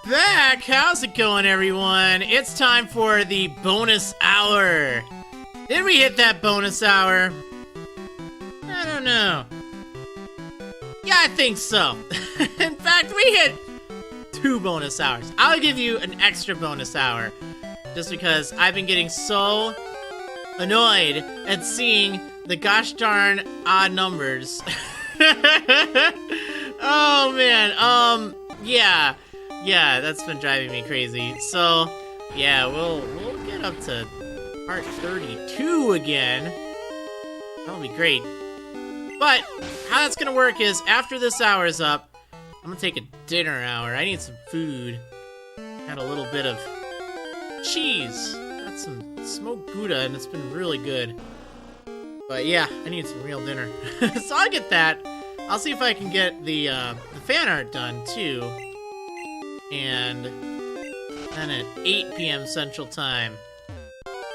back! How's it going, everyone? It's time for the bonus hour. Did we hit that bonus hour? I don't know. Yeah, I think so. In fact, we hit 2 bonus hours. I'll give you an extra bonus hour just because I've been getting so annoyed at seeing the gosh darn odd numbers. Oh man, yeah, that's been driving me crazy. So, yeah, we'll get up to part 32 again. That'll be great. But how that's gonna work is after this hour is up, I'm gonna take a dinner hour. I need some food. Had a little bit of cheese. Got some smoked Gouda, and it's been really good. But yeah, I need some real dinner. So I'll get that. I'll see if I can get the fan art done, too. And then at 8 p.m. Central Time,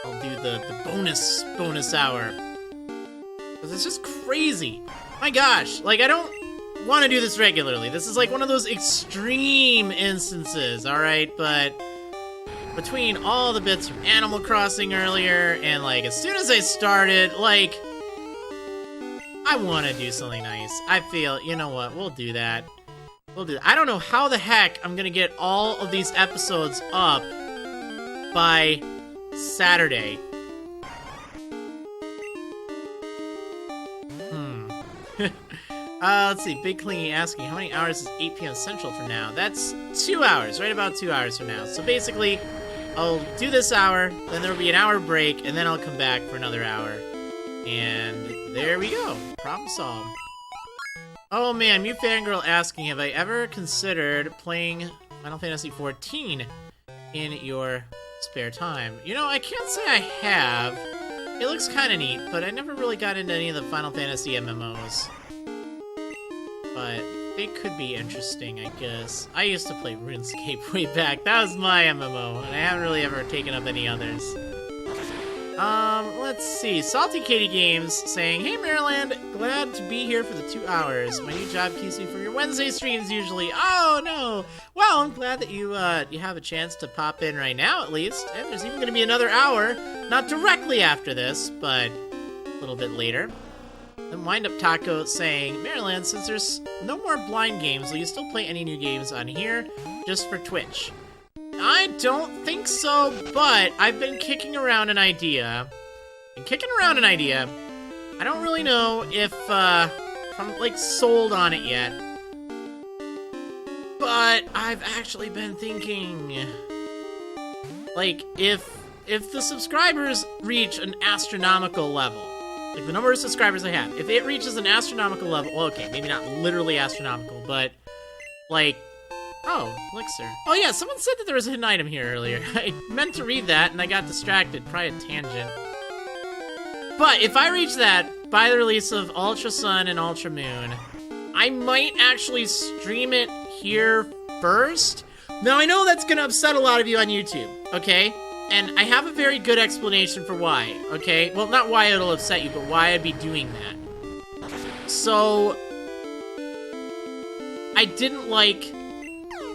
I'll do the bonus hour. Because it's just crazy. My gosh, like, I don't want to do this regularly. This is like one of those extreme instances, alright? But between all the bits from Animal Crossing earlier, and, like, as soon as I started, like, I want to do something nice. I feel, you know what, we'll do that. We'll do that. I don't know how the heck I'm gonna get all of these episodes up by Saturday. Let's see, Big Clingy asking, how many hours is 8 p.m. Central from now? That's 2 hours, right about 2 hours from now. So basically, I'll do this hour, then there'll be an hour break, and then I'll come back for another hour. And there we go. Problem solved. Oh man, Mew Fangirl asking, have I ever considered playing Final Fantasy XIV in your spare time? You know, I can't say I have. It looks kind of neat, but I never really got into any of the Final Fantasy MMOs. But they could be interesting, I guess. I used to play RuneScape way back. That was my MMO, and I haven't really ever taken up any others. Let's see. Salty Katie Games saying, hey Marriland, glad to be here for the 2 hours. My new job keeps me from your Wednesday streams usually. Oh no! Well, I'm glad that you have a chance to pop in right now at least. And there's even gonna be another hour, not directly after this, but a little bit later. Then Wind Up Taco saying, Marriland, since there's no more blind games, will you still play any new games on here just for Twitch? I don't think so, but I've been kicking around an idea. I don't really know if I'm, like, sold on it yet. But I've actually been thinking, like, if the subscribers reach an astronomical level, like the number of subscribers I have, if it reaches an astronomical level, well, okay, maybe not literally astronomical, but, like, oh, Elixir. Oh yeah, someone said that there was a hidden item here earlier. I meant to read that, and I got distracted. Probably a tangent. But if I reach that by the release of Ultra Sun and Ultra Moon, I might actually stream it here first. Now, I know that's gonna upset a lot of you on YouTube, okay? And I have a very good explanation for why, okay? Well, not why it'll upset you, but why I'd be doing that. So, I didn't like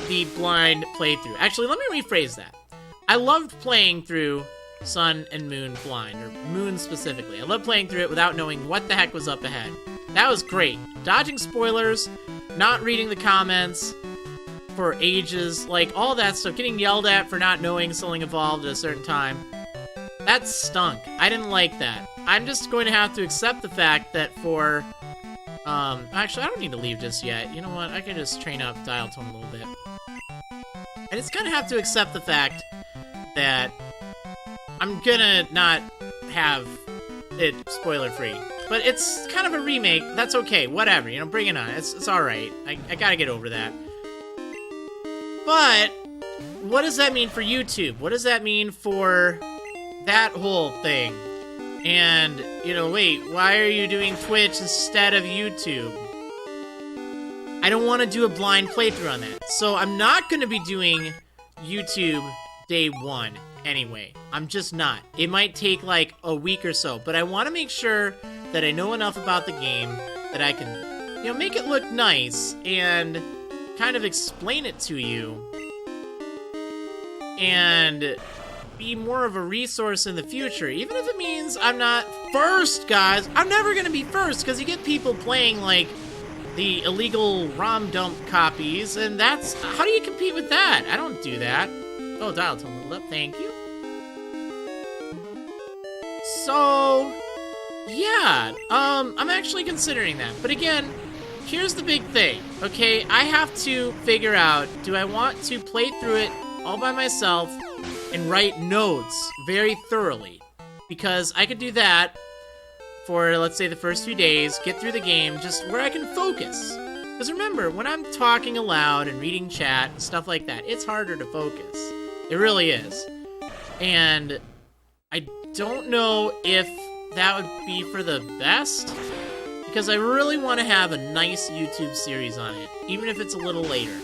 the blind playthrough. Actually, let me rephrase that. I loved playing through Sun and Moon blind, or Moon specifically. I loved playing through it without knowing what the heck was up ahead. That was great. Dodging spoilers, not reading the comments for ages, like all that stuff, getting yelled at for not knowing something evolved at a certain time. That stunk. I didn't like that. I'm just going to have to accept the fact that for actually, I don't need to leave just yet. You know what? I can just train up dial tone a little bit. I just kind of have to accept the fact that I'm gonna not have it spoiler-free. But it's kind of a remake. That's okay. Whatever. You know, bring it on. It's alright. I gotta get over that. But what does that mean for YouTube? What does that mean for that whole thing? And, you know, wait, why are you doing Twitch instead of YouTube? I don't want to do a blind playthrough on that. So I'm not going to be doing YouTube day one anyway. I'm just not. It might take like a week or so, but I want to make sure that I know enough about the game that I can, you know, make it look nice and kind of explain it to you and be more of a resource in the future, even if it means I'm not first, guys. I'm never gonna be first, because you get people playing, like, the illegal ROM dump copies, and that's... How do you compete with that? I don't do that. Oh, dial tone leveled up, thank you. So... yeah, I'm actually considering that. But again, here's the big thing, okay? I have to figure out, do I want to play through it all by myself and write notes very thoroughly? Because I could do that for, let's say, the first few days, get through the game, just where I can focus. Because remember, when I'm talking aloud and reading chat and stuff like that, it's harder to focus. It really is. And I don't know if that would be for the best, because I really want to have a nice YouTube series on it, even if it's a little later.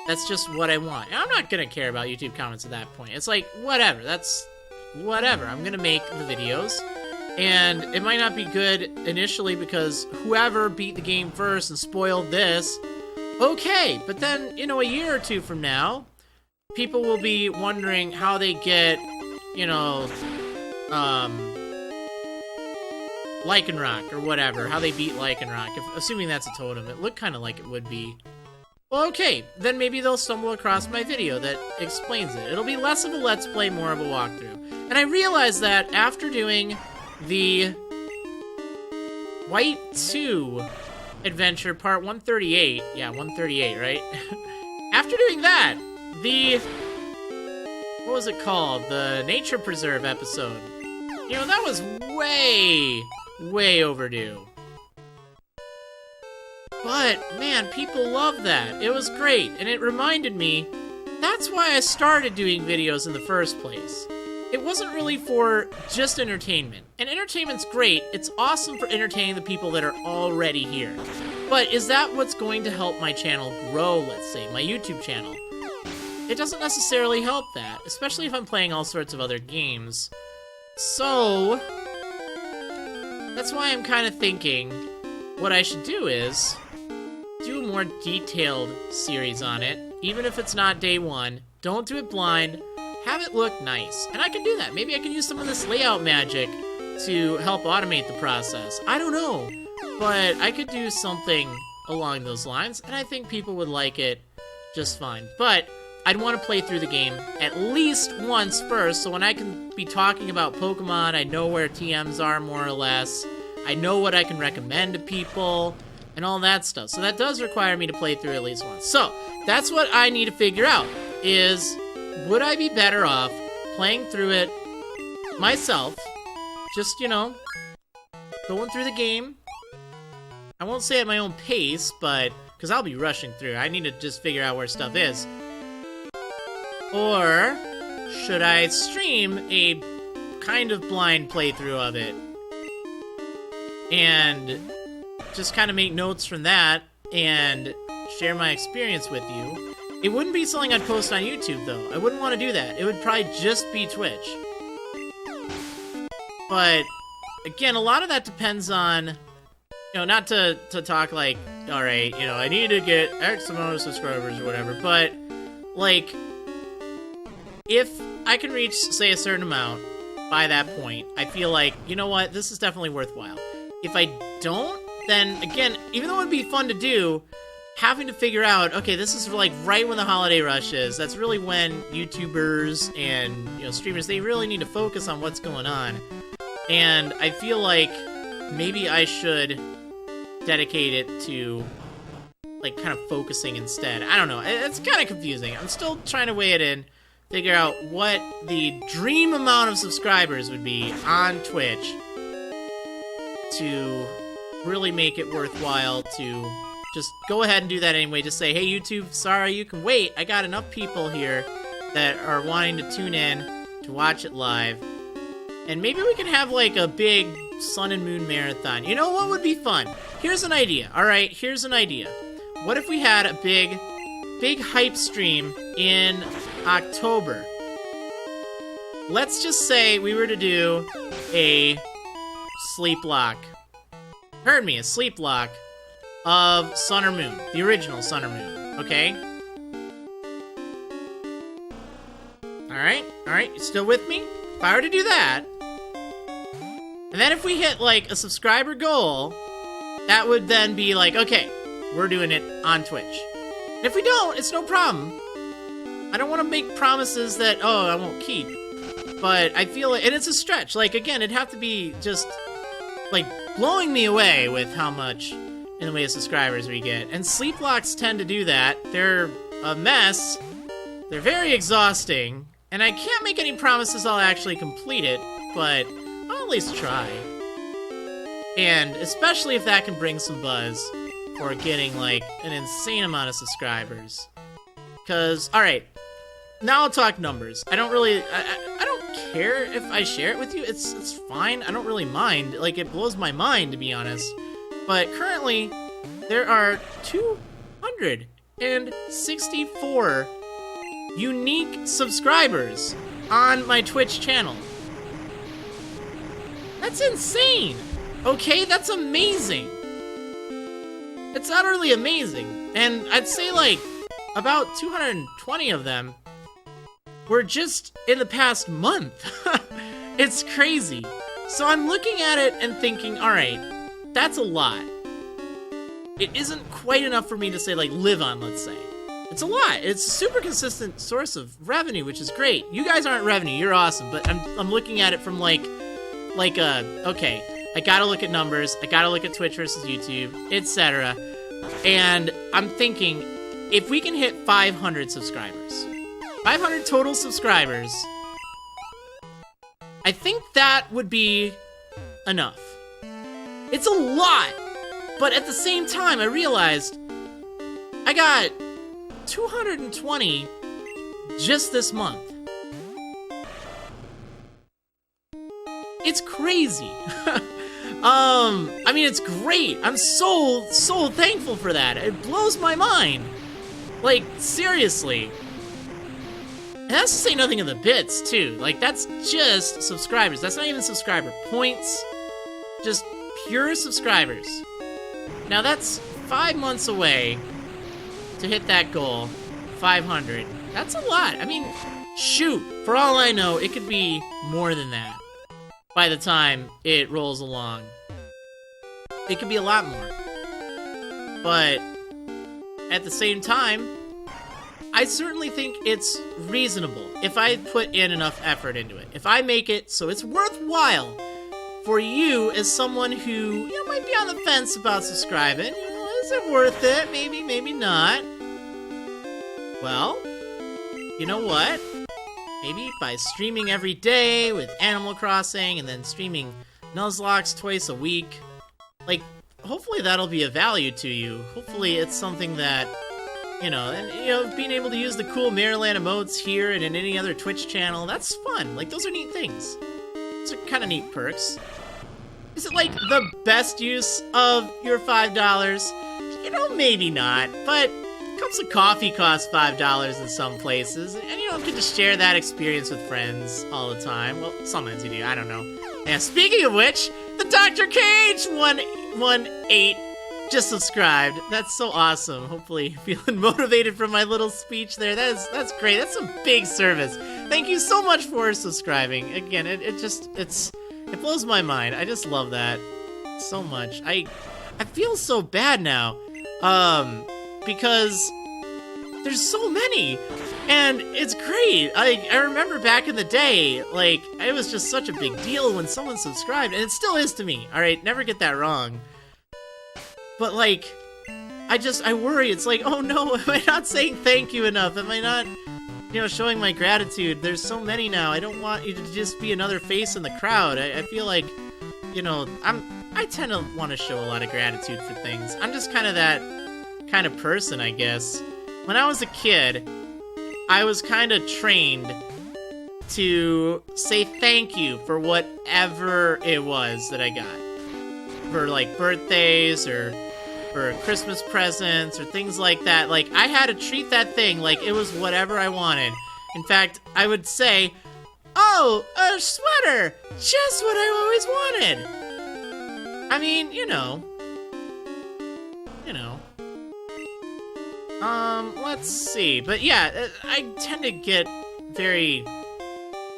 That's just what I want. And I'm not gonna care about YouTube comments at that point. It's like, whatever, that's whatever. I'm gonna make the videos, and it might not be good initially because whoever beat the game first and spoiled this, okay, but then, you know, a year or two from now, people will be wondering how they get, you know, Lycanroc or whatever, how they beat Lycanroc, assuming that's a totem. It looked kind of like it would be. Well, okay, then maybe they'll stumble across my video that explains it. It'll be less of a let's play, more of a walkthrough. And I realized that after doing the White 2 adventure, part 138, yeah, 138, right? After doing that, the, what was it called? The Nature Preserve episode. You know, that was way overdue. But, man, people love that. It was great, and it reminded me, that's why I started doing videos in the first place. It wasn't really for just entertainment. And entertainment's great. It's awesome for entertaining the people that are already here. But is that what's going to help my channel grow, let's say, my YouTube channel? It doesn't necessarily help that, especially if I'm playing all sorts of other games. So, that's why I'm kind of thinking what I should do is do a more detailed series on it, even if it's not day one. Don't do it blind. Have it look nice. And I can do that. Maybe I can use some of this layout magic to help automate the process. I don't know. But I could do something along those lines, and I think people would like it just fine. But I'd want to play through the game at least once first, so when I can be talking about Pokemon, I know where TMs are more or less. I know what I can recommend to people, and all that stuff. So that does require me to play through at least once. So, that's what I need to figure out, is would I be better off playing through it myself, just, you know, going through the game? I won't say at my own pace, but, because I'll be rushing through. I need to just figure out where stuff is. Or should I stream a kind of blind playthrough of it and just kind of make notes from that and share my experience with you? It wouldn't be something I'd post on YouTube, though. I wouldn't want to do that. It would probably just be Twitch. But, again, a lot of that depends on, you know, not to talk like, alright, you know, I need to get X amount of subscribers or whatever, but, like, if I can reach, say, a certain amount by that point, I feel like, you know what, this is definitely worthwhile. If I don't, then, again, even though it would be fun to do, having to figure out, okay, this is like right when the holiday rush is, that's really when YouTubers and, you know, streamers, they really need to focus on what's going on. And I feel like maybe I should dedicate it to, like, kind of focusing instead. I don't know, it's kind of confusing. I'm still trying to weigh it in, figure out what the dream amount of subscribers would be on Twitch to really make it worthwhile to just go ahead and do that anyway. Just say, hey, YouTube, sorry, you can wait. I got enough people here that are wanting to tune in to watch it live. And maybe we can have, like, a big Sun and Moon marathon. You know what would be fun? Here's an idea, alright? Here's an idea. What if we had a big hype stream in October? Let's just say we were to do a sleep lock. Heard me, a sleep lock of Sun or Moon, the original Sun or Moon, okay? Alright, you still with me? If I were to do that, and then if we hit, like, a subscriber goal, that would then be like, okay, we're doing it on Twitch. And if we don't, it's no problem. I don't want to make promises that, oh, I won't keep. But I feel like, and it's a stretch. Like, again, it'd have to be just, like, blowing me away with how much in the way of subscribers we get. And sleep locks tend to do that. They're a mess. They're very exhausting. And I can't make any promises I'll actually complete it, but I'll at least try. And especially if that can bring some buzz for getting, like, an insane amount of subscribers. Because, alright, now I'll talk numbers. I don't really, I don't care if I share it with you. It's fine. I don't really mind. Like, it blows my mind, to be honest. But currently, there are 264 unique subscribers on my Twitch channel. That's insane! Okay, that's amazing! It's utterly amazing. And I'd say, like, about 220 of them were just in the past month. It's crazy. So I'm looking at it and thinking, alright, that's a lot. It isn't quite enough for me to say, like, live on, let's say. It's a lot. It's a super consistent source of revenue, which is great. You guys aren't revenue, you're awesome, but I'm looking at it from, okay, I gotta look at numbers, I gotta look at Twitch versus YouTube, etc. And I'm thinking, if we can hit 500 subscribers, 500 total subscribers, I think that would be enough. It's a lot, but at the same time, I realized I got 220 just this month. It's crazy. I mean, it's great. I'm so thankful for that. It blows my mind. Like, seriously. And that's to say nothing of the bits, too. Like, that's just subscribers. That's not even subscriber points. Just pure subscribers. Now, that's 5 months away to hit that goal, 500. That's a lot. I mean, shoot, for all I know, it could be more than that by the time it rolls along. It could be a lot more. But at the same time, I certainly think it's reasonable if I put in enough effort into it. If I make it so it's worthwhile for you as someone who, might be on the fence about subscribing. Is it worth it? Maybe, maybe not. Well, you know what? Maybe by streaming every day with Animal Crossing and then streaming Nuzlockes twice a week, like, hopefully that'll be of value to you. Hopefully it's something that, being able to use the cool Marriland emotes here and in any other Twitch channel, that's fun. Like, those are neat things. Those are kind of neat perks. Is it, like, the best use of your $5? Maybe not, but cups of coffee cost $5 in some places, and you don't get to share that experience with friends all the time. Well, sometimes you do, I don't know. And speaking of which, the Dr. Cage 118 just subscribed. That's so awesome. Hopefully feeling motivated from my little speech there. That's great. That's some big service. Thank you so much for subscribing. Again, it blows my mind. I just love that so much. I feel so bad now. Because there's so many, and it's great. I remember back in the day, like, it was just such a big deal when someone subscribed, and it still is to me, alright? Never get that wrong. But, like, I worry. It's like, oh no, am I not saying thank you enough? Am I not, showing my gratitude? There's so many now. I don't want you to just be another face in the crowd. I feel like, I tend to want to show a lot of gratitude for things. I'm just kind of that kind of person, I guess. When I was a kid, I was kind of trained to say thank you for whatever it was that I got. For, like, birthdays or for Christmas presents or things like that. Like, I had to treat that thing like it was whatever I wanted. In fact, I would say, oh, a sweater! Just what I always wanted! I mean, let's see. But yeah, I tend to get very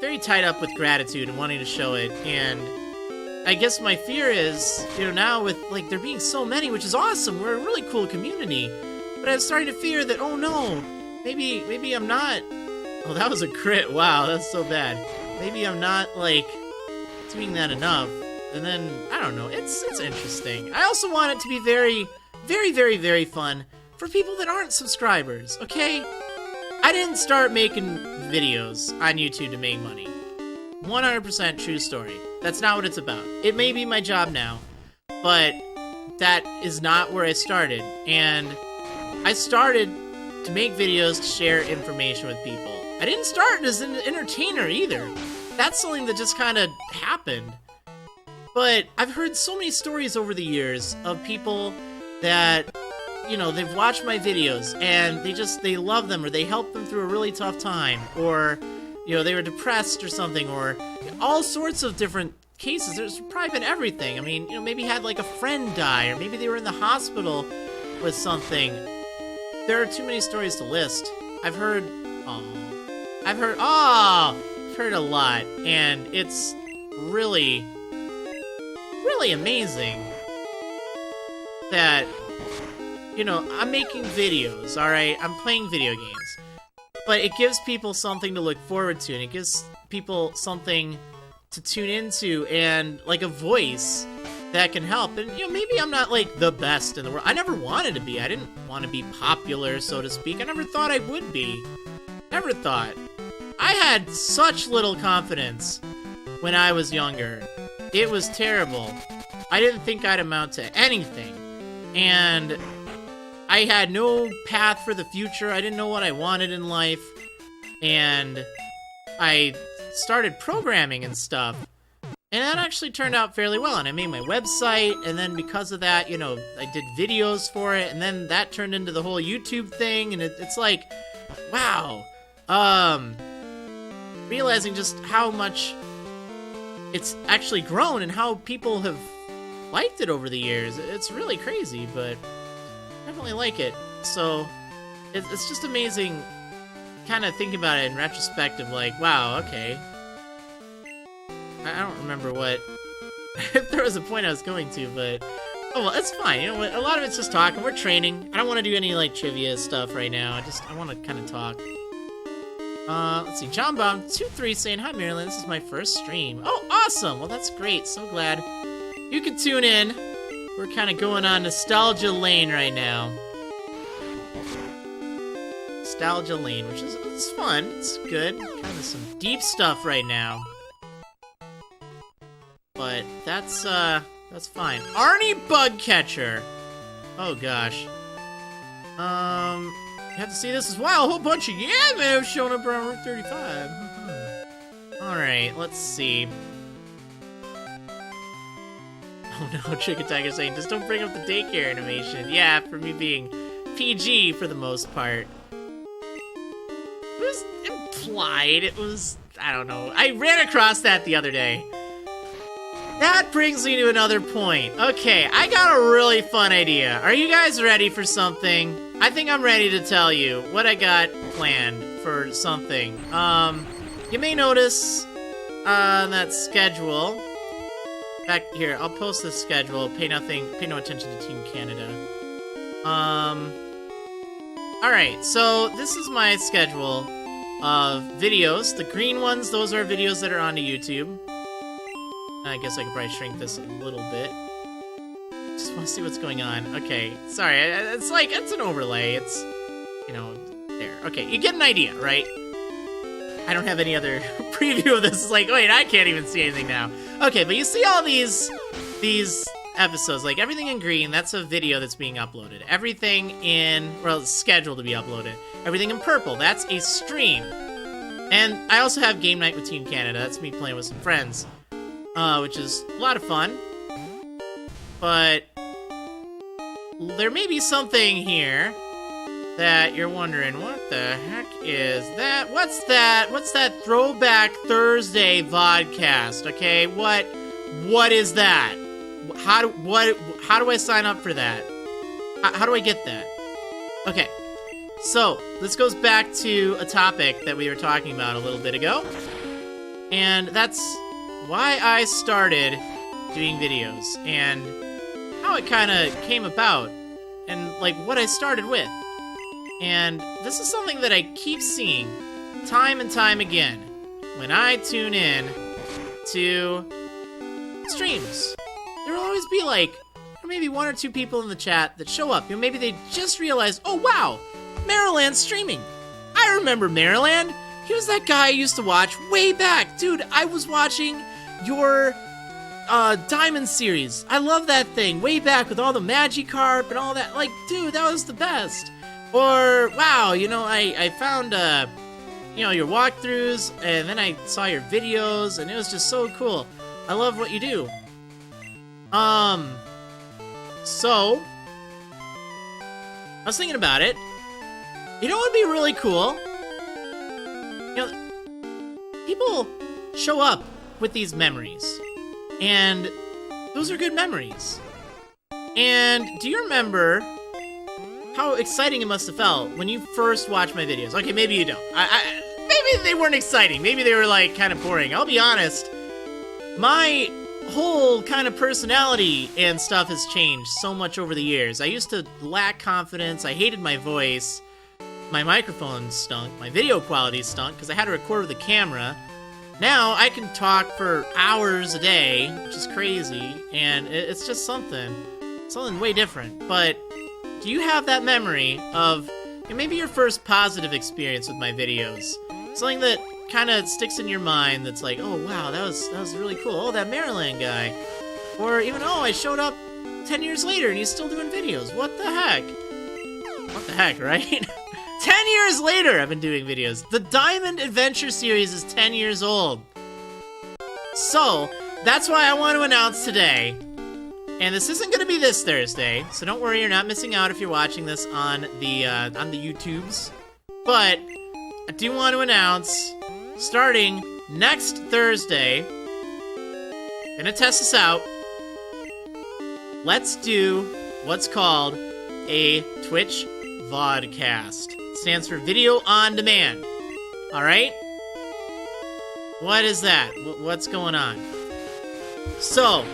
very tied up with gratitude and wanting to show it, and I guess my fear is, you know, now with, like, there being so many, which is awesome, we're a really cool community, but I'm starting to fear that, oh no, maybe I'm not, oh, that was a crit, wow, that's so bad, maybe I'm not, like, doing that enough, and then, I don't know, it's interesting. I also want it to be very, very, very, very fun for people that aren't subscribers, okay? I didn't start making videos on YouTube to make money. 100% true story. That's not what it's about. It may be my job now, but that is not where I started. And I started to make videos to share information with people. I didn't start as an entertainer either. That's something that just kind of happened. But I've heard so many stories over the years of people that, you know, they've watched my videos and they love them, or they help them through a really tough time, or, you know, they were depressed or something, or all sorts of different cases. There's probably been everything. I mean, you know, maybe had like a friend die, or maybe they were in the hospital with something. There are too many stories to list. I've heard a lot, and it's really, really amazing that, you know, I'm making videos, alright? I'm playing video games. But it gives people something to look forward to, and it gives people something to tune into, and, like, a voice that can help. And, you know, maybe I'm not, like, the best in the world. I never wanted to be. I didn't want to be popular, so to speak. I never thought I would be. Never thought. I had such little confidence when I was younger. It was terrible. I didn't think I'd amount to anything. And I had no path for the future. I didn't know what I wanted in life. And I started programming and stuff. And that actually turned out fairly well. And I made my website. And then because of that, you know, I did videos for it. And then that turned into the whole YouTube thing. And it's like, wow. Realizing just how much it's actually grown and how people have liked it over the years. It's really crazy, but definitely like it. So it's just amazing kind of thinking about it in retrospective, like, wow, okay. I don't remember what if there was a point I was going to, but oh well, it's fine. You know what, a lot of it's just talking. We're training. I don't want to do any like trivia stuff right now. I want to kind of talk. Let's see, John Baum 23 saying, hi Maryland, this is my first stream. Oh, awesome! Well, that's great. So glad you can tune in. We're kind of going on nostalgia lane right now. Nostalgia lane, which is it's fun. It's good. Kind of some deep stuff right now. But that's fine. Arnie Bugcatcher. Oh gosh. You have to see this as well. A whole bunch of yeah showing up around Route 35. Alright, let's see. Oh no, Trick Attacker saying, just don't bring up the daycare animation. Yeah, for me being PG for the most part. It was implied. It was, I don't know. I ran across that the other day. That brings me to another point. Okay, I got a really fun idea. Are you guys ready for something? I think I'm ready to tell you what I got planned for something. You may notice on that schedule. Back here, I'll post this schedule. Pay no attention to Team Canada. Alright, so this is my schedule of videos. The green ones, those are videos that are onto YouTube. I guess I could probably shrink this a little bit. Just want to see what's going on. Okay, sorry, it's like, it's an overlay. It's, you know, there. Okay, you get an idea, right? I don't have any other preview of this. It's like, wait, I can't even see anything now. Okay, but you see all these episodes, like everything in green, that's a video that's being uploaded. Everything in, well, it's scheduled to be uploaded. Everything in purple, that's a stream. And I also have Game Night with Team Canada. That's me playing with some friends. Which is a lot of fun, but there may be something here that you're wondering, what the heck is that? What's that? What's that Throwback Thursday vodcast? Okay, what is that? How do I sign up for that? How do I get that? Okay, so this goes back to a topic that we were talking about a little bit ago. And that's why I started doing videos, and how it kind of came about, and like what I started with. And this is something that I keep seeing time and time again when I tune in to streams. There will always be like, or maybe one or two people in the chat that show up. You know, maybe they just realized, oh wow, Marriland's streaming. I remember Marriland. He was that guy I used to watch way back. Dude, I was watching your Diamond series. I love that thing. Way back with all the Magikarp and all that. Like, dude, that was the best. Or, wow, you know, I found, you know, your walkthroughs, and then I saw your videos, and it was just so cool. I love what you do. So, I was thinking about it. You know what would be really cool? You know, people show up with these memories, and those are good memories. And do you remember how exciting it must have felt when you first watched my videos? Okay, maybe you don't. Maybe they weren't exciting. Maybe they were, like, kind of boring. I'll be honest. My whole kind of personality and stuff has changed so much over the years. I used to lack confidence. I hated my voice. My microphone stunk. My video quality stunk because I had to record with a camera. Now I can talk for hours a day, which is crazy, and it's just something way different. But do you have that memory of maybe your first positive experience with my videos? Something that kind of sticks in your mind that's like, oh wow, that was really cool. Oh, that Marriland guy. Or even, oh, I showed up 10 years later and he's still doing videos. What the heck? What the heck, right? 10 years later I've been doing videos. The Diamond Adventure series is 10 years old. So, that's why I want to announce today. And this isn't going to be this Thursday, so don't worry, you're not missing out if you're watching this on the YouTubes. But I do want to announce, starting next Thursday, gonna test this out. Let's do what's called a Twitch vodcast. It stands for Video on Demand. All right? What is that? What's going on? So,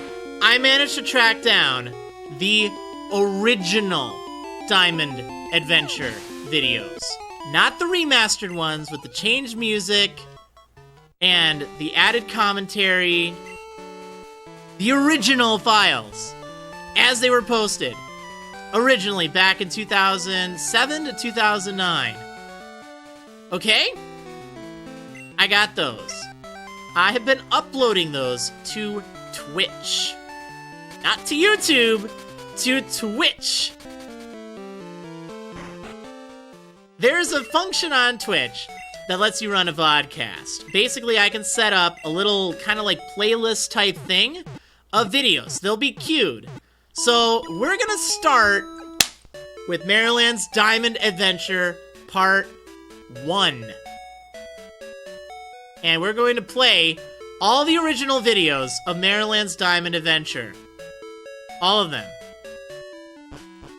I managed to track down the original Diamond Adventure videos. Not the remastered ones with the changed music and the added commentary. The original files, as they were posted originally back in 2007 to 2009. Okay? I got those. I have been uploading those to Twitch. Not to YouTube, to Twitch. There's a function on Twitch that lets you run a vodcast. Basically, I can set up a little kind of like playlist type thing of videos. They'll be queued. So we're gonna start with Marriland's Diamond Adventure Part 1. And we're going to play all the original videos of Marriland's Diamond Adventure. All of them.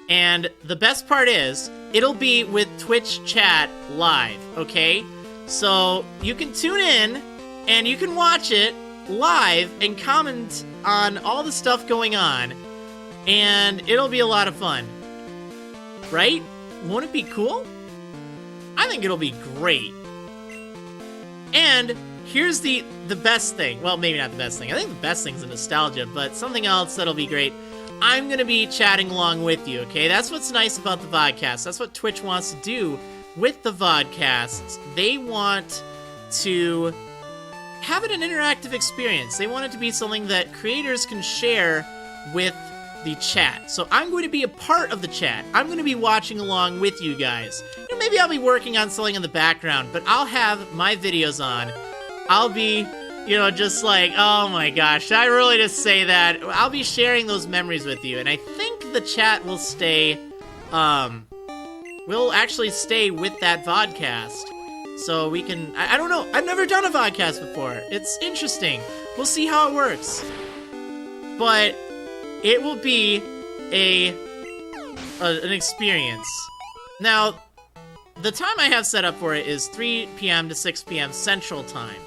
And the best part is, it'll be with Twitch chat live, okay? So you can tune in and you can watch it live and comment on all the stuff going on. And it'll be a lot of fun. Right? Won't it be cool? I think it'll be great. And here's the best thing. Well, maybe not the best thing. I think the best thing's the nostalgia, but something else that'll be great. I'm going to be chatting along with you, okay? That's what's nice about the vodcast. That's what Twitch wants to do with the vodcasts. They want to have it an interactive experience. They want it to be something that creators can share with the chat. So I'm going to be a part of the chat. I'm going to be watching along with you guys. You know, maybe I'll be working on something in the background, but I'll have my videos on. I'll be, you know, just like, oh my gosh, did I really just say that? I'll be sharing those memories with you, and I think the chat will stay, will actually stay with that vodcast. So we can, I don't know, I've never done a vodcast before. It's interesting. We'll see how it works. But it will be an experience. Now, the time I have set up for it is 3 p.m. to 6 p.m. Central Time.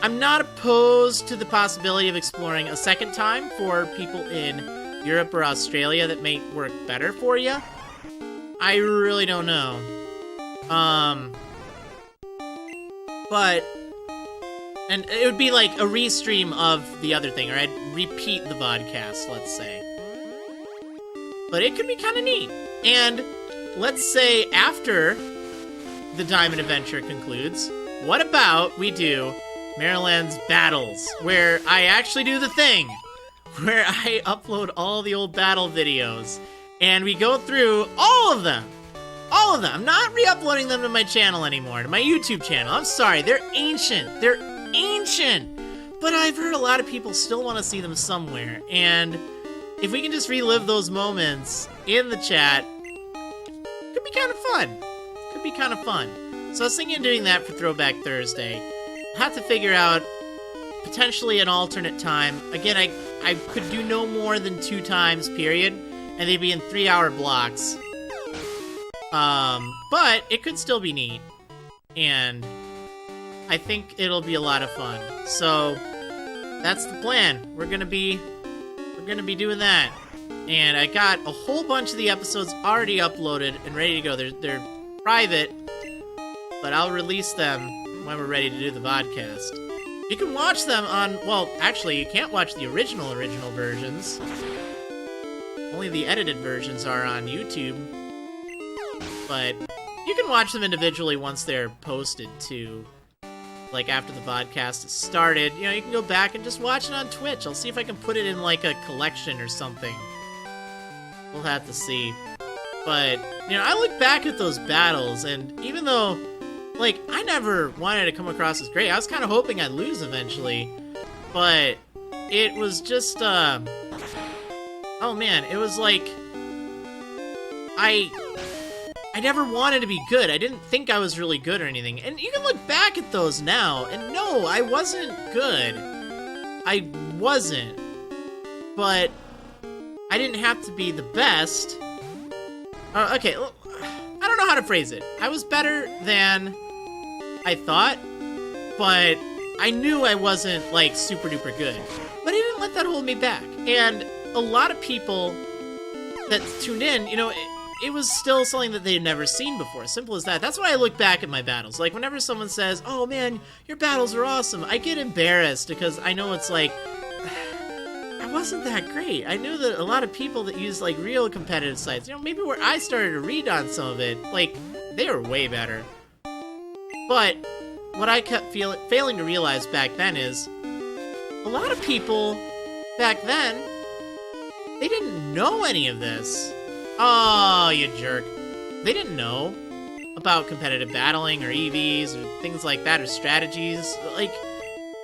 I'm not opposed to the possibility of exploring a second time for people in Europe or Australia that may work better for you. I really don't know. But, and it would be like a restream of the other thing, or I'd repeat the vodcast, let's say. But it could be kind of neat. And let's say after the Diamond Adventure concludes, what about we do Marriland's Battles, where I actually do the thing, where I upload all the old battle videos, and we go through all of them. All of them. I'm not re-uploading them to my channel anymore, to my YouTube channel. I'm sorry, they're ancient. They're ancient. But I've heard a lot of people still want to see them somewhere, and if we can just relive those moments in the chat, could be kind of fun. Could be kind of fun. So I was thinking of doing that for Throwback Thursday. I'll have to figure out potentially an alternate time. Again, I could do no more than 2 times, period, and they'd be in 3-hour blocks. But it could still be neat, and I think it'll be a lot of fun. So that's the plan. We're gonna be doing that, and I got a whole bunch of the episodes already uploaded and ready to go. They're private, but I'll release them when we're ready to do the podcast. You can watch them on, well, actually, you can't watch the original versions. Only the edited versions are on YouTube. But you can watch them individually once they're posted, too. Like, after the podcast is started. You know, you can go back and just watch it on Twitch. I'll see if I can put it in, like, a collection or something. We'll have to see. But, you know, I look back at those battles, and even though, like, I never wanted to come across as great, I was kind of hoping I'd lose eventually. But it was just, oh man, it was like, I never wanted to be good. I didn't think I was really good or anything. And you can look back at those now, and no, I wasn't good. I wasn't. But I didn't have to be the best. Okay, I don't know how to phrase it. I was better than I thought, but I knew I wasn't, like, super duper good. But I didn't let that hold me back. And a lot of people that tuned in, you know, it was still something that they'd never seen before. Simple as that. That's why I look back at my battles. Like, whenever someone says, oh man, your battles are awesome, I get embarrassed because I know it's like, I wasn't that great. I knew that a lot of people that use, like, real competitive sites, you know, maybe where I started to read on some of it, like, they were way better. But what I kept failing to realize back then is, a lot of people back then, they didn't know any of this. Oh, you jerk. They didn't know about competitive battling or EVs or things like that or strategies. Like,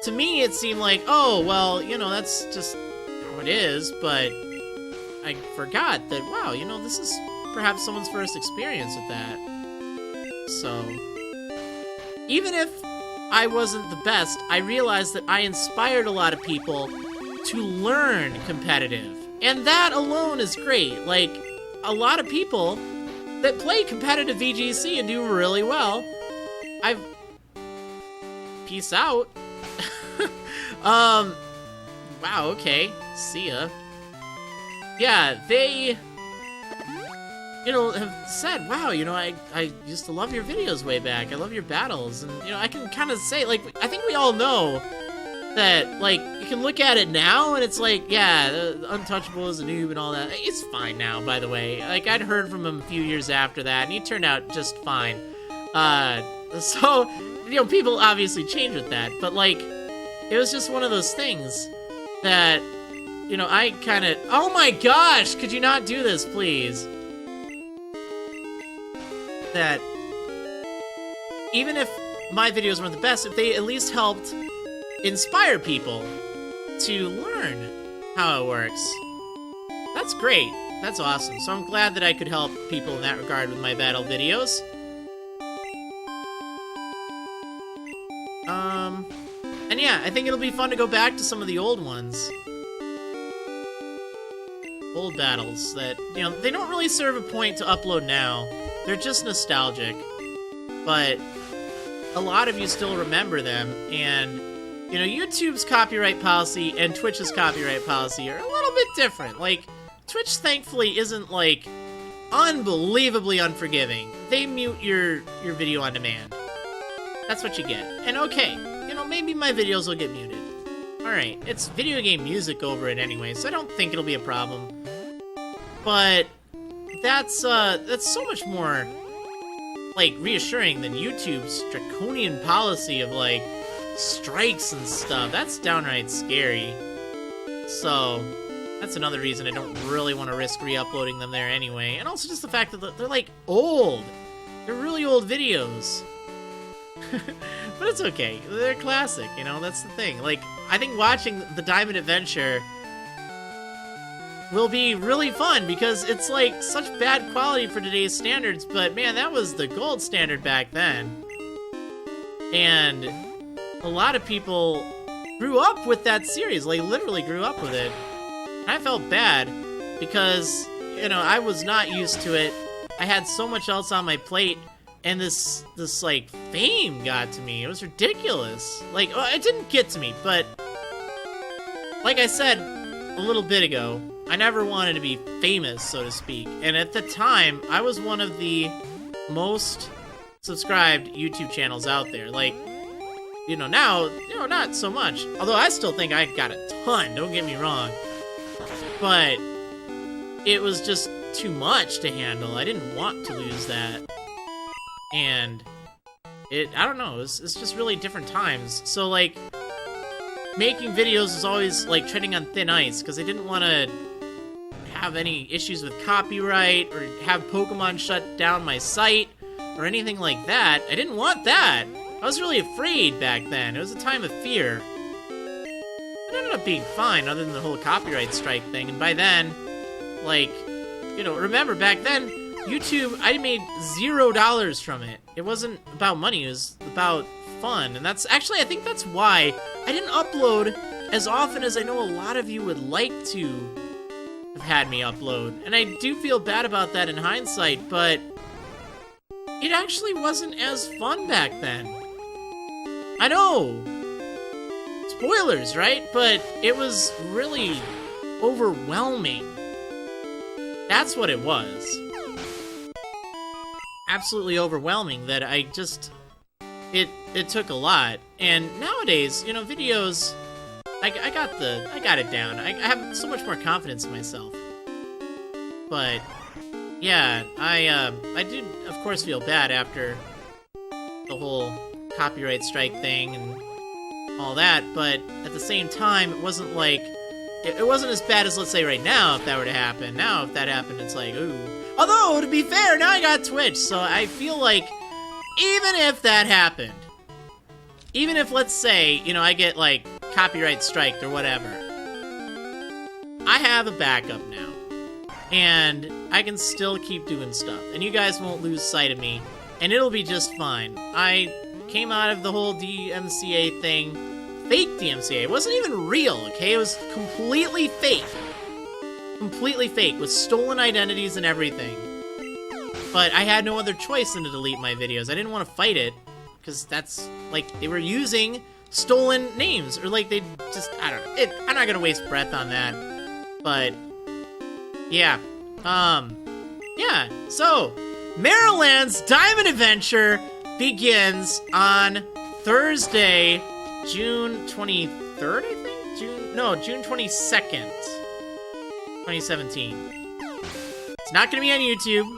to me it seemed like, oh, well, you know, that's just how it is, but I forgot that, wow, you know, this is perhaps someone's first experience with that. So, even if I wasn't the best, I realized that I inspired a lot of people to learn competitive. And that alone is great. Like, a lot of people that play competitive VGC and do really well, peace out. Wow, okay, see ya. Yeah, they, you know, have said, wow, you know, I used to love your videos way back, I love your battles, and, you know, I can kind of say, like, I think we all know that, like, you can look at it now, and it's like, yeah, Untouchable is a noob and all that. It's fine now, by the way. Like, I'd heard from him a few years after that, and he turned out just fine. So, you know, people obviously change with that, but, like, it was just one of those things that, you know, I kind of... Oh my gosh! Could you not do this, please? That even if my videos weren't the best, if they at least helped inspire people to learn how it works, that's great. That's awesome. So I'm glad that I could help people in that regard with my battle videos. And yeah, I think it'll be fun to go back to some of the old ones. Old battles that, you know, they don't really serve a point to upload now. They're just nostalgic. But a lot of you still remember them, and you know, YouTube's copyright policy and Twitch's copyright policy are a little bit different. Like, Twitch, thankfully, isn't, like, unbelievably unforgiving. They mute your video on demand. That's what you get. And okay, you know, maybe my videos will get muted. Alright, it's video game music over it anyway, so I don't think it'll be a problem. But that's so much more, like, reassuring than YouTube's draconian policy of, like, strikes and stuff. That's downright scary. So, that's another reason I don't really want to risk re-uploading them there anyway. And also just the fact that they're, like, old. They're really old videos. But it's okay. They're classic, you know? That's the thing. Like, I think watching the Diamond Adventure will be really fun because it's, like, such bad quality for today's standards, but, man, that was the gold standard back then. And a lot of people grew up with that series. Like, literally grew up with it. And I felt bad because, you know, I was not used to it. I had so much else on my plate, and this like, fame got to me. It was ridiculous. Like, it didn't get to me, but like I said a little bit ago, I never wanted to be famous, so to speak. And at the time, I was one of the most subscribed YouTube channels out there. Like, you know, now, you know, not so much. Although I still think I got a ton, don't get me wrong. But it was just too much to handle. I didn't want to lose that. And I don't know, it's just really different times. So, like, making videos was always, like, treading on thin ice, because I didn't want to have any issues with copyright, or have Pokemon shut down my site, or anything like that. I didn't want that. I was really afraid back then. It was a time of fear. It ended up being fine, other than the whole copyright strike thing, and by then, like, you know, remember, back then, YouTube, I made $0 from it. It wasn't about money, it was about fun. And that's actually, I think that's why I didn't upload as often as I know a lot of you would like to have had me upload. And I do feel bad about that in hindsight, but it actually wasn't as fun back then. I know! Spoilers, right? But it was really overwhelming. That's what it was. Absolutely overwhelming that I just... It took a lot. And nowadays, you know, videos... I got it down. I have so much more confidence in myself. But, yeah, I did, of course, feel bad after the whole copyright strike thing and all that, but at the same time, it wasn't like... It wasn't as bad as, let's say, right now, if that were to happen. Now, if that happened, it's like, ooh. Although, to be fair, now I got Twitch, so I feel like, even if that happened, even if, let's say, you know, I get, like, copyright striked or whatever, I have a backup now, and I can still keep doing stuff, and you guys won't lose sight of me, and it'll be just fine. I came out of the whole DMCA thing, fake DMCA. It wasn't even real, okay? It was completely fake. Completely fake, with stolen identities and everything. But I had no other choice than to delete my videos. I didn't want to fight it, because that's, like, they were using stolen names, or, like, they just, I don't know. I'm not gonna waste breath on that. But, yeah. Yeah, so, Marriland's Diamond Adventure begins on Thursday, June 23rd, I think? June 22nd, 2017. It's not gonna be on YouTube.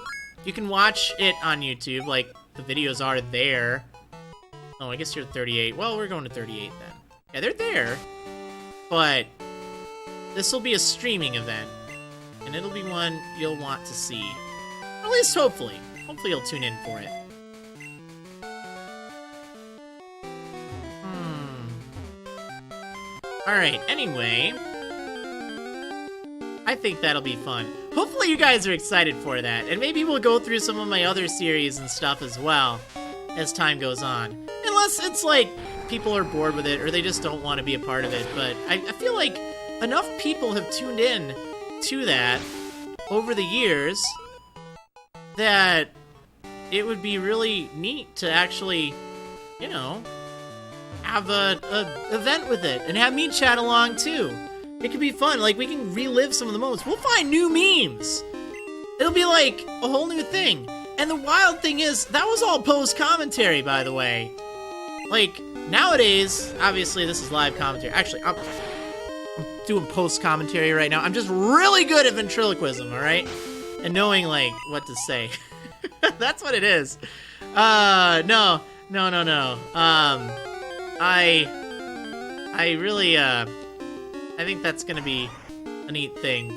You can watch it on YouTube, like, the videos are there. Oh, I guess you're 38. Well, we're going to 38 then. Yeah, they're there. But this will be a streaming event, and it'll be one you'll want to see. At least hopefully. Hopefully you'll tune in for it. Alright, anyway, I think that'll be fun. Hopefully you guys are excited for that, and maybe we'll go through some of my other series and stuff as well as time goes on. Unless it's like people are bored with it or they just don't want to be a part of it, but I feel like enough people have tuned in to that over the years that it would be really neat to actually, you know, have a event with it and have me chat along too. It could be fun. Like, we can relive some of the moments. We'll find new memes. It'll be like a whole new thing. And the wild thing is, that was all post-commentary, by the way. Like, nowadays, obviously this is live commentary. Actually, I'm doing post-commentary right now. I'm just really good at ventriloquism, alright? And knowing, like, what to say. That's what it is. No. I really, I think that's gonna be a neat thing.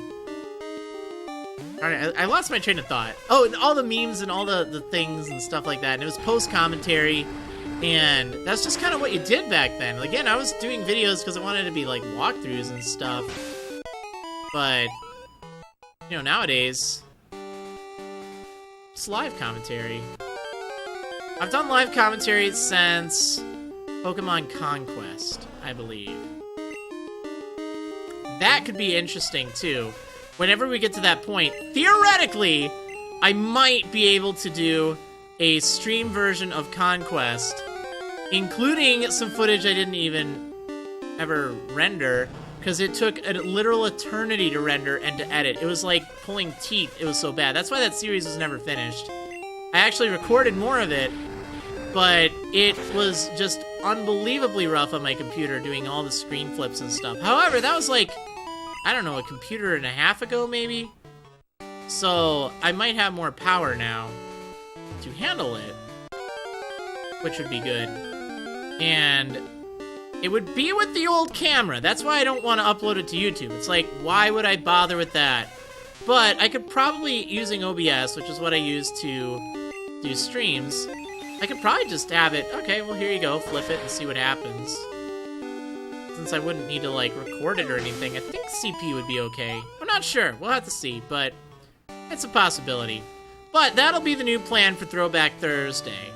Alright, I lost my train of thought. Oh, and all the memes and all the things and stuff like that. And it was post-commentary. And that's just kind of what you did back then. Again, I was doing videos because I wanted to be, like, walkthroughs and stuff. But, you know, nowadays, it's live commentary. I've done live commentary since Pokemon Conquest, I believe. That could be interesting, too. Whenever we get to that point, theoretically, I might be able to do a stream version of Conquest, including some footage I didn't even ever render, because it took a literal eternity to render and to edit. It was like pulling teeth. It was so bad. That's why that series was never finished. I actually recorded more of it, but it was just unbelievably rough on my computer doing all the screen flips and stuff. However, that was like, I don't know, a computer and a half ago, maybe? So, I might have more power now to handle it, which would be good. And it would be with the old camera. That's why I don't want to upload it to YouTube. It's like, why would I bother with that? But I could probably, using OBS, which is what I use to do streams, I could probably just have it, okay, well, here you go, flip it and see what happens. Since I wouldn't need to, like, record it or anything, I think CP would be okay. I'm not sure. We'll have to see, but it's a possibility. But that'll be the new plan for Throwback Thursday.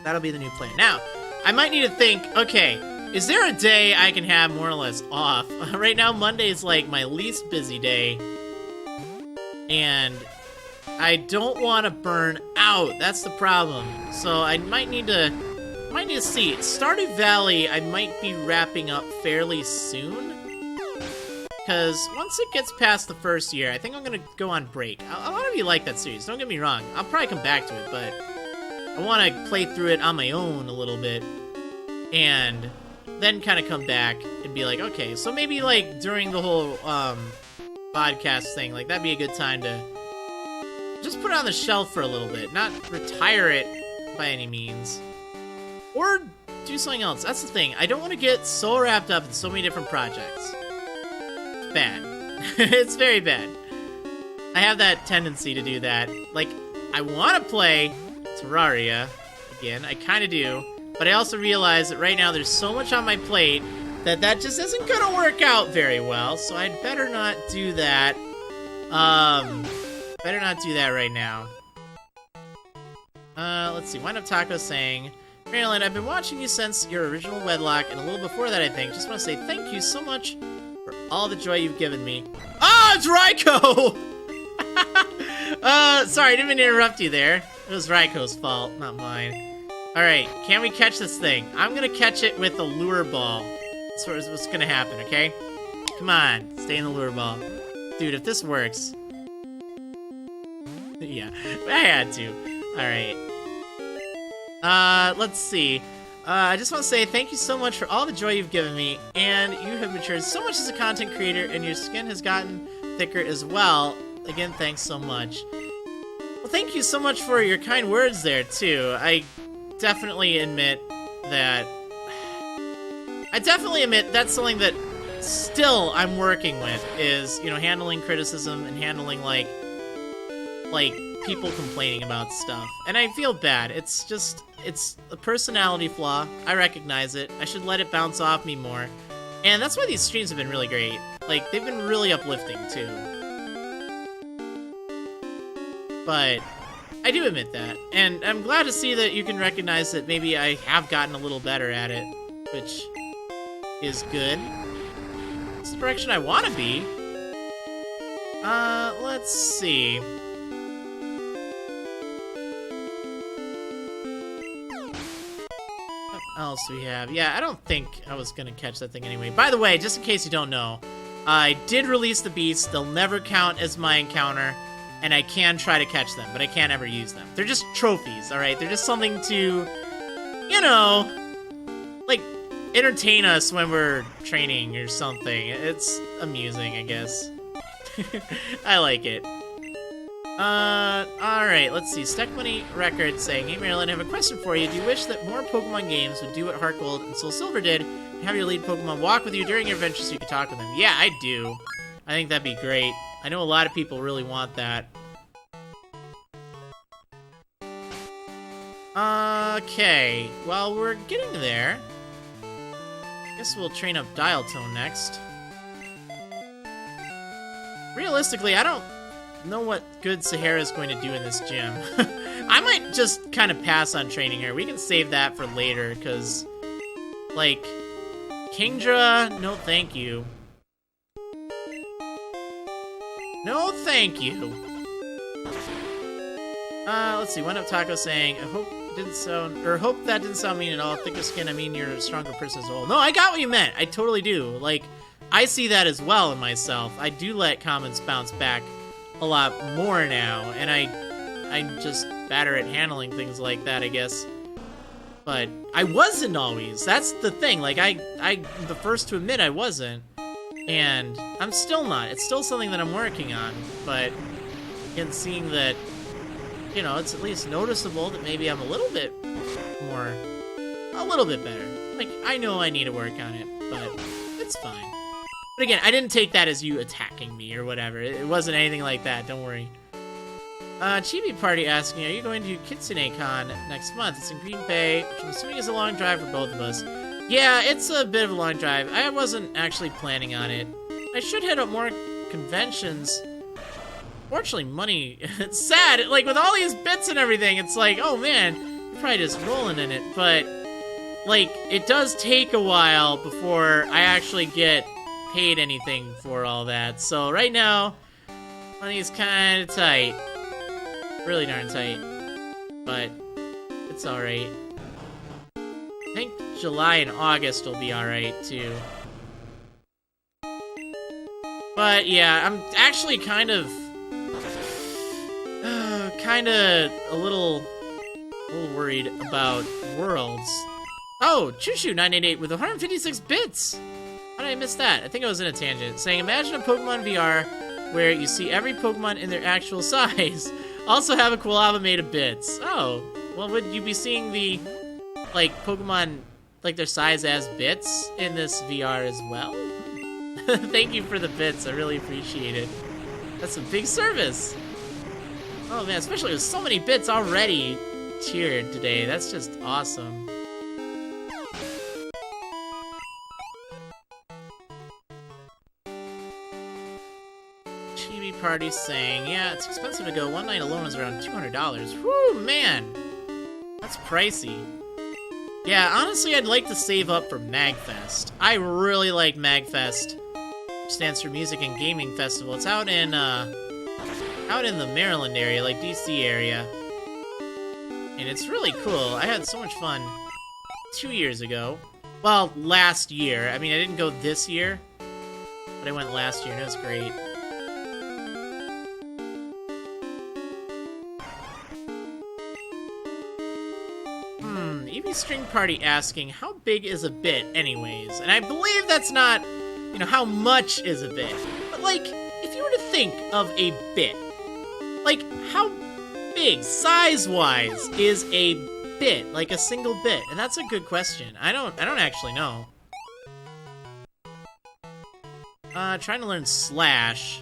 That'll be the new plan. Now, I might need to think, okay, is there a day I can have more or less off? Right now, Monday is, like, my least busy day. And I don't want to burn out. That's the problem. So I might need to see. Stardew Valley, I might be wrapping up fairly soon. Because once it gets past the first year, I think I'm going to go on break. A lot of you like that series, don't get me wrong. I'll probably come back to it, but I want to play through it on my own a little bit. And then kind of come back and be like, okay, so maybe like during the whole podcast thing, like that'd be a good time to just put it on the shelf for a little bit. Not retire it by any means. Or do something else. That's the thing. I don't want to get so wrapped up in so many different projects. It's bad. It's very bad. I have that tendency to do that. Like, I want to play Terraria again. I kind of do. But I also realize that right now there's so much on my plate that just isn't going to work out very well. So I'd better not do that. Better not do that right now. Let's see. Wind Up Taco saying, Marriland, I've been watching you since your original Wedlock, and a little before that, I think. Just want to say thank you so much for all the joy you've given me. Oh, it's Raikou! Sorry, I didn't mean to interrupt you there. It was Raikou's fault, not mine. Alright, can we catch this thing? I'm gonna catch it with a lure ball. That's what's gonna happen, okay? Come on, stay in the lure ball. Dude, if this works... yeah, I had to. Alright. Let's see. I just want to say thank you so much for all the joy you've given me, and you have matured so much as a content creator, and your skin has gotten thicker as well. Again, thanks so much. Well, thank you so much for your kind words there, too. I definitely admit that... that's something that still I'm working with, is, you know, handling criticism and handling, like, people complaining about stuff. And I feel bad. It's just... it's a personality flaw. I recognize it. I should let it bounce off me more. And that's why these streams have been really great. Like, they've been really uplifting, too. But I do admit that. And I'm glad to see that you can recognize that maybe I have gotten a little better at it, which is good. It's the direction I want to be. Let's see. else do we have? Yeah, I don't think I was gonna catch that thing anyway. By the way, just in case you don't know, I did release the beasts. They'll never count as my encounter, and I can try to catch them, but I can't ever use them. They're just trophies, alright? They're just something to, you know, like, entertain us when we're training or something. It's amusing, I guess. I like it. Alright, let's see. Stuck Money Records saying, "Hey Maryland, I have a question for you. Do you wish that more Pokemon games would do what Heart Gold and Soul Silver did, and have your lead Pokemon walk with you during your adventure so you could talk with them?" Yeah, I do. I think that'd be great. I know a lot of people really want that. Okay, well, we're getting there. I guess we'll train up Dial Tone next. Realistically, I don't know what good Sahara's going to do in this gym. I might just kind of pass on training her. We can save that for later, because, like, Kingdra, no thank you. No thank you. Let's see, One Up Taco saying, I hope that didn't sound mean at all. Thicker skin, I mean you're a stronger person as a whole. No, I got what you meant. I totally do. Like, I see that as well in myself. I do let comments bounce back a lot more now, and I'm just better at handling things like that, I guess. But I wasn't always. That's the thing. Like, I'm the first to admit I wasn't, and I'm still not. It's still something that I'm working on, but again, seeing that, you know, it's at least noticeable that maybe I'm a little bit better. Like, I know I need to work on it, but it's fine. But again, I didn't take that as you attacking me or whatever. It wasn't anything like that, don't worry. Chibi Party asking, are you going to KitsuneCon next month? It's in Green Bay, which I'm assuming is a long drive for both of us. Yeah, it's a bit of a long drive. I wasn't actually planning on it. I should hit up more conventions. Fortunately, money, it's sad. Like, with all these bits and everything, it's like, oh man, you're probably just rolling in it. But, like, it does take a while before I actually get paid anything for all that. So right now, money's kind of tight. Really darn tight. But it's alright. I think July and August will be alright too. But yeah, I'm actually kind of a little worried about Worlds. Oh, Chushu988 with 156 bits! How did I miss that? I think I was in a tangent. Saying, imagine a Pokemon VR where you see every Pokemon in their actual size. Also have a Quilava made of bits. Oh, well, would you be seeing the, like, Pokemon, like, their size as bits in this VR as well? Thank you for the bits. I really appreciate it. That's a big service. Oh, man, especially with so many bits already tiered today. That's just awesome. Party saying, yeah, it's expensive to go. One night alone is around $200. Whoo, man! That's pricey. Yeah, honestly, I'd like to save up for MagFest. I really like MagFest, which stands for Music and Gaming Festival. It's out in the Maryland area, like DC area. And it's really cool. I had so much fun 2 years ago. Well, last year. I mean, I didn't go this year, but I went last year, and it was great. String Party asking, how big is a bit anyways? And I believe that's not, you know, how much is a bit. But, like, if you were to think of a bit, like, how big, size-wise, is a bit? Like, a single bit? And that's a good question. I don't actually know. Trying to learn Slash.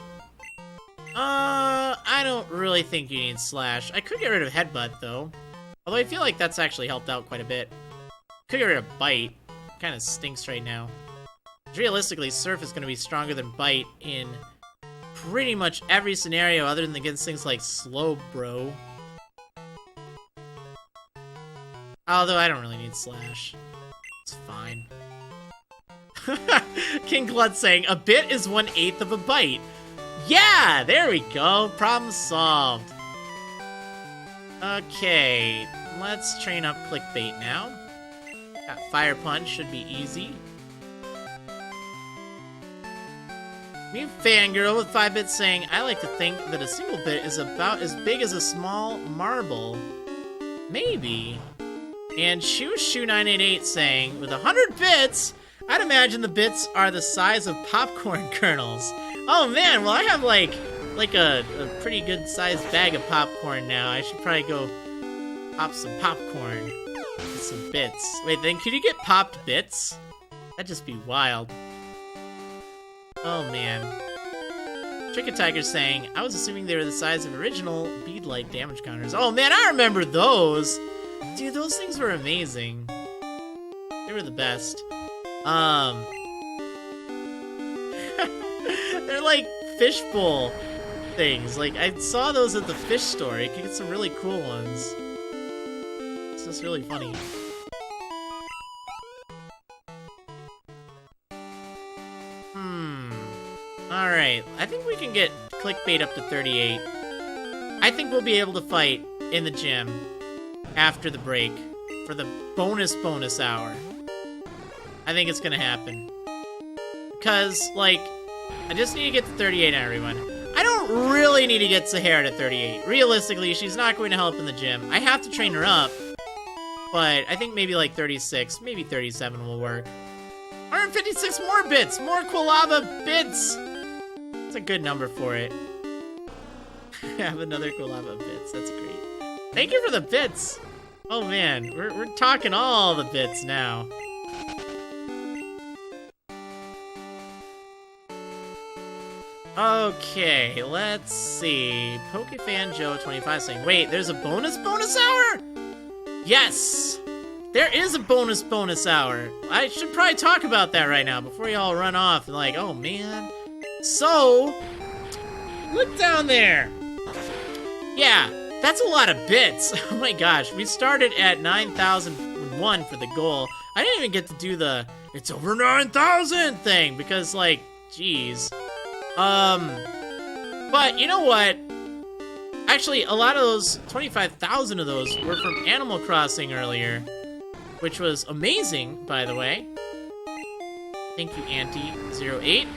I don't really think you need Slash. I could get rid of Headbutt, though. Although I feel like that's actually helped out quite a bit. Could get rid of Bite. Kind of stinks right now. Realistically, Surf is going to be stronger than Bite in pretty much every scenario other than against things like Slowbro. Although I don't really need Slash. It's fine. King Glut saying, a bit is 1/8 of a bite. Yeah! There we go! Problem solved. Okay, let's train up Clickbait now. Got Fire Punch, should be easy. Me Fangirl with 5 bits saying, I like to think that a single bit is about as big as a small marble. Maybe. And Shoe988 saying, with 100 bits, I'd imagine the bits are the size of popcorn kernels. Oh man, well I have like a pretty good sized bag of popcorn now. I should probably go pop some popcorn with some bits. Wait, then could you get popped bits? That'd just be wild. Oh man. Trick Tiger saying, I was assuming they were the size of original bead-like damage counters. Oh man, I remember those! Dude, those things were amazing. They were the best. They're like fishbowl things. Like, I saw those at the fish store. You could get some really cool ones. It's just really funny. Alright, I think we can get clickbait up to 38. I think we'll be able to fight in the gym after the break for the bonus hour. I think it's gonna happen. Because, like, I just need to get to 38 now, everyone. I don't really need to get Sahara to 38. Realistically, she's not going to help in the gym. I have to train her up, but I think maybe like 36, maybe 37 will work. 156 more bits! More Quilava bits! That's a good number for it. Have another Quilava bits. That's great. Thank you for the bits! Oh man, we're talking all the bits now. Okay, let's see. PokeFan Joe 25 saying, wait, there's a bonus hour? Yes! There is a bonus hour. I should probably talk about that right now before y'all run off and like, oh man. So, look down there. Yeah, that's a lot of bits. Oh my gosh, we started at 9,001 for the goal. I didn't even get to do the, it's over 9,000 thing because like, geez. But you know what? Actually, a lot of those, 25,000 of those were from Animal Crossing earlier, which was amazing, by the way. Thank you, Auntie08.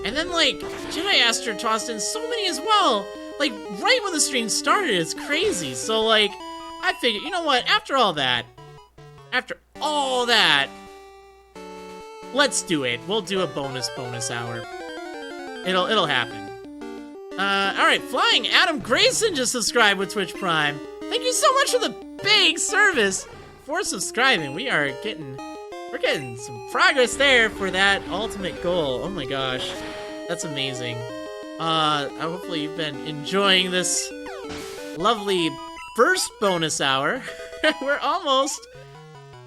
And then, like, Jedi Aster tossed in so many as well. Like, right when the stream started, it's crazy. So, like, I figured, you know what? After all that, let's do it. We'll do a bonus hour. It'll happen. Alright, Flying Adam Grayson just subscribed with Twitch Prime. Thank you so much for the big service for subscribing. We're getting some progress there for that ultimate goal. Oh my gosh. That's amazing. Hopefully you've been enjoying this lovely first bonus hour. We're almost,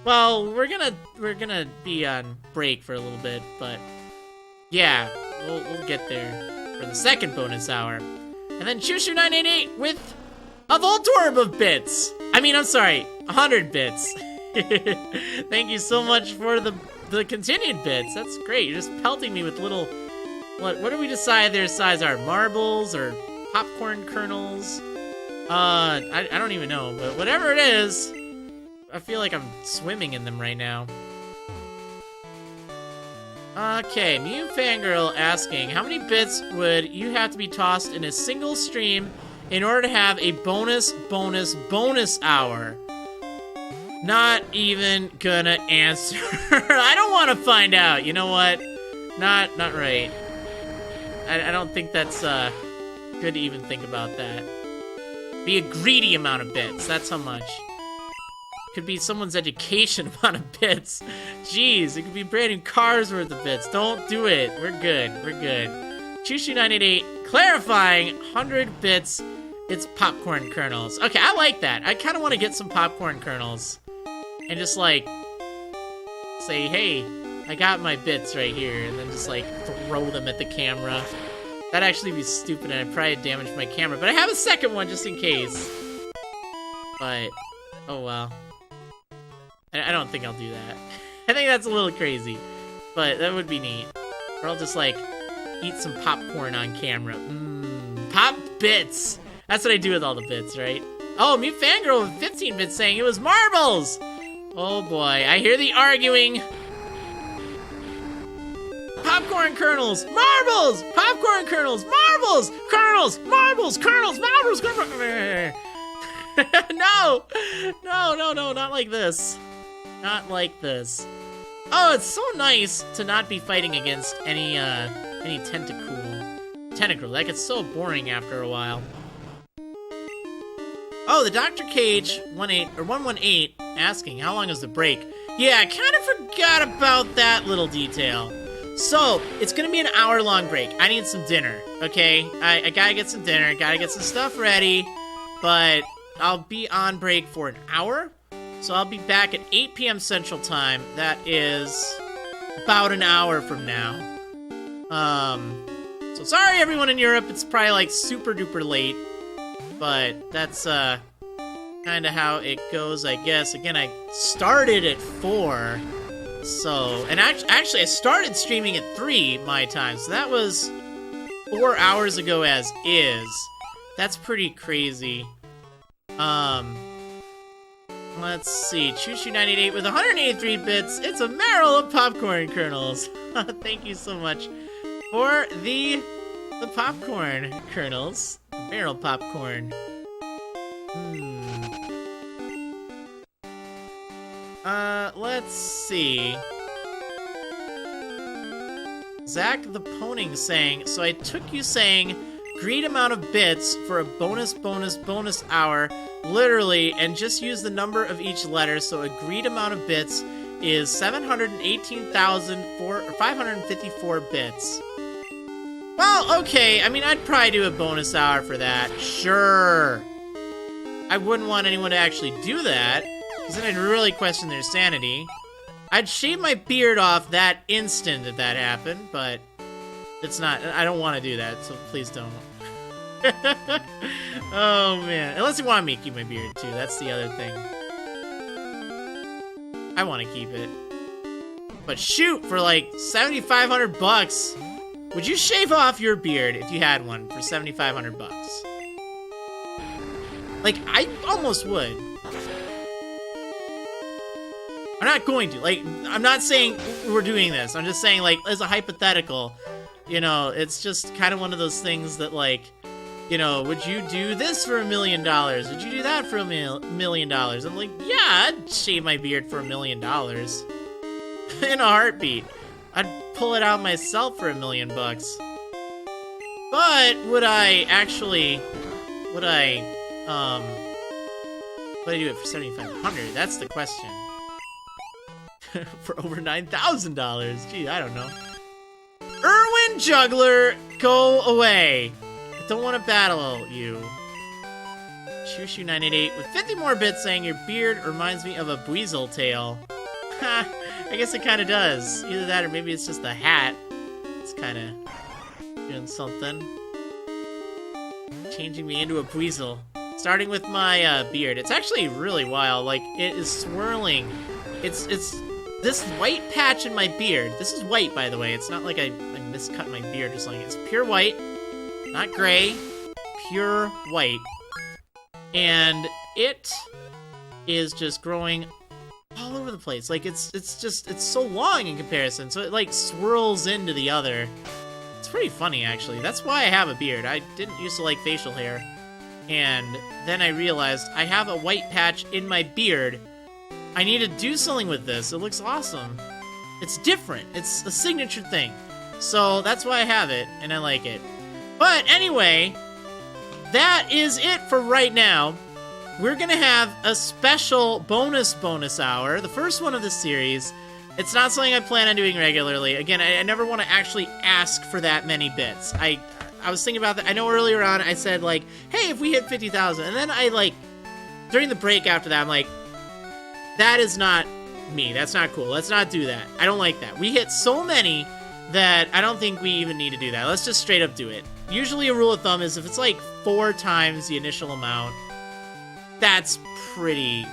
well, we're gonna be on break for a little bit, but yeah, we'll get there for the second bonus hour. And then Chushu988 with a Voltorb of bits. I'm sorry, 100 bits. Thank you so much for the continued bits. That's great. You're just pelting me with little, what do we decide their size are? Marbles or popcorn kernels? I don't even know, but whatever it is, I feel like I'm swimming in them right now. Okay, Mew Fangirl asking, how many bits would you have to be tossed in a single stream in order to have a bonus hour? Not even gonna answer. I don't want to find out. You know what? Not right. I don't think that's good to even think about that. Be a greedy amount of bits. That's how much. Could be someone's education amount of bits. Jeez, it could be brand new cars worth of bits. Don't do it. We're good. Chushu988 clarifying 100 bits. It's popcorn kernels. Okay, I like that. I kind of want to get some popcorn kernels and just like say, hey, I got my bits right here, and then just like throw them at the camera. That'd actually be stupid, and I'd probably damage my camera. But I have a second one just in case. But oh well. I don't think I'll do that. I think that's a little crazy, but that would be neat. Or I'll just like eat some popcorn on camera. Pop bits. That's what I do with all the bits, right? Oh, Mew Fangirl with 15 bits saying it was marbles. Oh boy, I hear the arguing. Popcorn kernels, marbles, popcorn kernels, marbles, kernels, marbles, kernels, marbles, kernels. No, not like this. Not like this. Oh, it's so nice to not be fighting against any tentacle. That gets so boring after a while. Oh, the Dr. Cage 118 asking, how long is the break? Yeah, I kind of forgot about that little detail. So, it's gonna be an hour-long break. I need some dinner, okay? I gotta get some dinner, gotta get some stuff ready, but I'll be on break for an hour, so I'll be back at 8 p.m. Central Time. That is about an hour from now. So sorry everyone in Europe, it's probably like super duper late, but that's kinda how it goes, I guess. Again, I started at 4. So, and actually I started streaming at 3 my time, so that was 4 hours ago as is. That's pretty crazy. Let's see, Choo-Choo988 with 183 bits. It's a barrel of popcorn kernels. Thank you so much for the popcorn kernels. The barrel popcorn. Let's see. Zach the Poning saying, so I took you saying agreed amount of bits for a bonus hour, literally, and just use the number of each letter, so agreed amount of bits is 718,554 bits. Well, okay, I mean, I'd probably do a bonus hour for that, sure. I wouldn't want anyone to actually do that, because then I'd really question their sanity. I'd shave my beard off that instant if that happened, but it's not. I don't want to do that, so please don't. Oh, man. Unless you want me to keep my beard, too. That's the other thing. I want to keep it. But shoot, for like 7,500 bucks, would you shave off your beard if you had one for 7,500 bucks? Like, I almost would. I'm not going to. Like, I'm not saying we're doing this. I'm just saying, like, as a hypothetical, you know, it's just kind of one of those things that, like, you know, would you do this for $1 million? Would you do that for $1 million? I'm like, yeah, I'd shave my beard for $1 million. In a heartbeat. I'd pull it out myself for $1 million bucks. But would I actually, would I do it for $7,500? That's the question. For over $9,000. Gee, I don't know. Erwin Juggler, go away. I don't want to battle you. Choo-Choo988 with 50 more bits saying your beard reminds me of a Buizel tail. Ha, I guess it kind of does. Either that or maybe it's just a hat. It's kind of doing something. Changing me into a Buizel. Starting with my beard. It's actually really wild. Like, it is swirling. It's this white patch in my beard. This is white, by the way. It's not like I miscut my beard or something. It's pure white, not gray, pure white. And it is just growing all over the place. Like, it's so long in comparison, so it, like, swirls into the other. It's pretty funny, actually. That's why I have a beard. I didn't used to like facial hair. And then I realized I have a white patch in my beard. I need to do something with this. It looks awesome. It's different. It's a signature thing. So that's why I have it, and I like it. But anyway, that is it for right now. We're gonna have a special bonus hour, the first one of the series. It's not something I plan on doing regularly. Again, I never want to actually ask for that many bits. I was thinking about that. I know earlier on I said, like, hey, if we hit 50,000, and then I, like, during the break after that, I'm like, that is not me. That's not cool. Let's not do that. I don't like that. We hit so many that I don't think we even need to do that. Let's just straight up do it. Usually a rule of thumb is if it's like 4 times the initial amount, that's pretty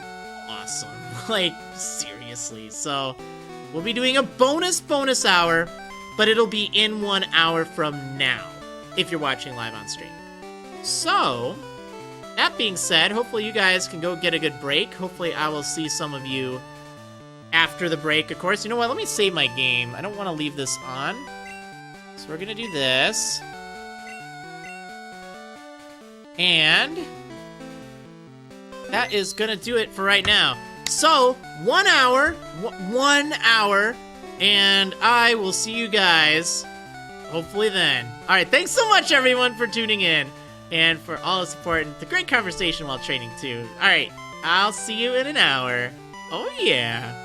awesome. Like, seriously. So, we'll be doing a bonus hour, but it'll be in 1 hour from now, if you're watching live on stream. So, that being said, hopefully you guys can go get a good break. Hopefully I will see some of you after the break, of course. You know what? Let me save my game. I don't want to leave this on. So we're going to do this. And that is going to do it for right now. So, 1 hour, 1 hour, and I will see you guys hopefully then. All right, thanks so much, everyone, for tuning in and for all the support and the great conversation while training, too. All right, I'll see you in an hour. Oh, yeah.